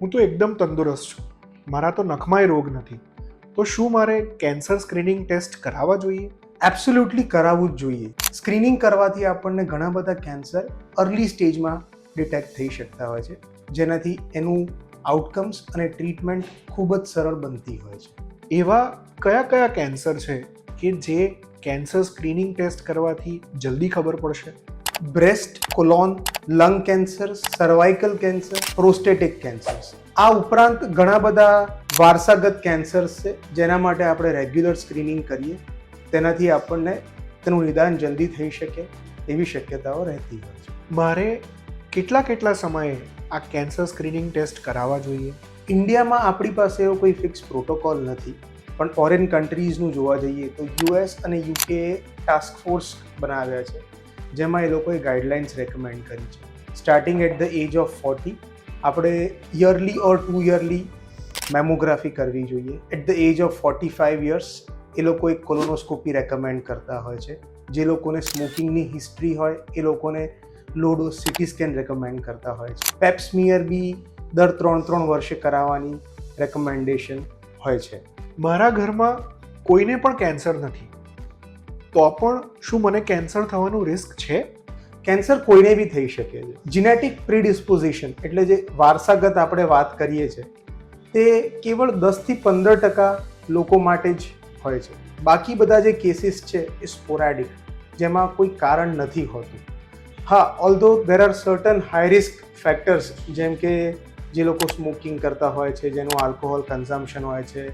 હું તો એકદમ તંદુરસ્ત છું. મારા તો નખમાંય રોગ નથી. તો શું મારે કેન્સર સ્ક્રીનિંગ ટેસ્ટ કરાવવા જોઈએ? એબ્સોલ્યુટલી કરાવવું જ જોઈએ. સ્ક્રીનિંગ કરવાથી આપણને ઘણા બધા કેન્સર અર્લી સ્ટેજમાં ડિટેક્ટ થઈ શકતા હોય છે, જેનાથી એનું આઉટકમ્સ અને ટ્રીટમેન્ટ ખૂબ જ સરળ બનતી હોય છે. એવા કયા કયા કેન્સર છે કે જે કેન્સર સ્ક્રીનિંગ ટેસ્ટ કરવાથી જલ્દી ખબર પડશે? Breast, colon, lung cancer, cervical cancer, prostatic cancers. આ ઉપરાંત ઘણા બધા વારસાગત કેન્સર્સ છે જેના માટે આપણે રેગ્યુલર સ્ક્રીનિંગ કરીએ તેનાથી આપણને તેનું નિદાન જલ્દી થઈ શકે એવી શક્યતાઓ રહેતી હોય છે. મારે કેટલા સમયે આ કેન્સર સ્ક્રીનિંગ ટેસ્ટ કરાવવા જોઈએ? ઇન્ડિયામાં આપણી પાસે એવો કોઈ ફિક્સ પ્રોટોકોલ નથી, પણ ફોરેન કન્ટ્રીઝનું જોવા જઈએ તો યુએસ અને યુકે ટાસ્ક ફોર્સ બનાવ્યા છે, જેમાં એ લોકોએ ગાઈડલાઇન્સ રેકમેન્ડ કરી છે. Starting at the age of 40 આપણે યરલી ઓર 2 યરલી મેમોગ્રાફી કરવી જોઈએ. At the age of 45 years એ લોકો એક કોલોનોસ્કોપી રેકમેન્ડ કરતા હોય છે. જે લોકોને સ્મોકિંગની હિસ્ટ્રી હોય એ લોકોને લો ડોઝ સિટી સ્કેન રેકમેન્ડ કરતા હોય છે. પેપ સ્મિયર બી દર 3 વર્ષે કરાવવાની રેકમેન્ડેશન હોય છે. મારા ઘરમાં કોઈને પણ કેન્સર નથી, તો પણ શું મને કેન્સર થવાનું રિસ્ક છે? કેન્સર કોઈને બી થઈ શકે છે. જીનેટિક પ્રીડિસ્પોઝિશન એટલે જે વારસાગત આપણે વાત કરીએ છીએ તે કેવળ 10થી 15% લોકો માટે જ હોય છે. બાકી બધા જે કેસીસ છે એ સ્પોરેડિક, જેમાં કોઈ કારણ નથી હોતું. હા, although there are certain high risk factors, જેમ કે જે લોકો સ્મોકિંગ કરતા હોય છે, જેનું આલ્કોહોલ કન્ઝમ્પશન હોય છે.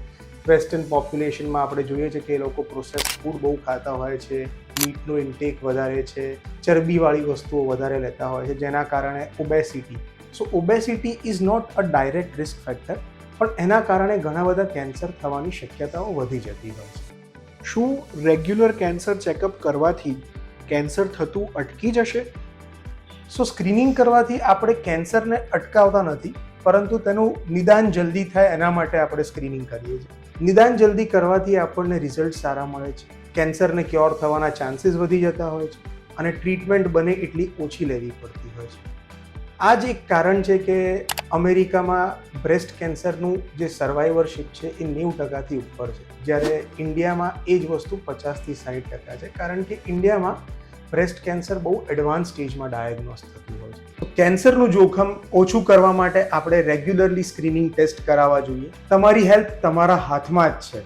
વેસ્ટર્ન પોપ્યુલેશનમાં આપણે જોઈએ છીએ કે એ લોકો પ્રોસેસ ફૂડ બહુ ખાતા હોય છે, મીટનો ઇન્ટેક વધારે છે, ચરબીવાળી વસ્તુઓ વધારે લેતા હોય છે, જેના કારણે obesity. So obesity is not a direct risk factor, પણ એના કારણે ઘણા બધા કેન્સર થવાની શક્યતાઓ વધી જતી હોય છે. શું રેગ્યુલર કેન્સર ચેકઅપ કરવાથી કેન્સર થતું અટકી જશે? સો સ્ક્રીનિંગ કરવાથી આપણે કેન્સરને અટકાવતા નથી, પરંતુ તેનું નિદાન જલ્દી થાય એના માટે આપણે સ્ક્રીનિંગ કરીએ છીએ. નિદાન જલ્દી કરવાથી આપણને રિઝલ્ટ સારા મળે છે, કેન્સરને ક્યોર થવાના ચાન્સીસ વધી જતા હોય છે અને ટ્રીટમેન્ટ બને એટલી ઓછી લેવી પડતી હોય છે. આ જ એક કારણ છે કે અમેરિકામાં બ્રેસ્ટ કેન્સરનું જે સર્વાઈવરશિપ છે એ 90%થી ઉપર છે, જ્યારે ઇન્ડિયામાં એ જ વસ્તુ 50થી 60% છે, કારણ કે ઇન્ડિયામાં બ્રેસ્ટ કેન્સર બહુ એડવાન્સ સ્ટેજમાં ડાયગ્નોસ થતું હોય છે. તો કેન્સરનું જોખમ ઓછું કરવા માટે આપણે રેગ્યુલરલી સ્ક્રીનિંગ ટેસ્ટ કરાવવા જોઈએ. તમારી હેલ્થ તમારા હાથમાં જ છે.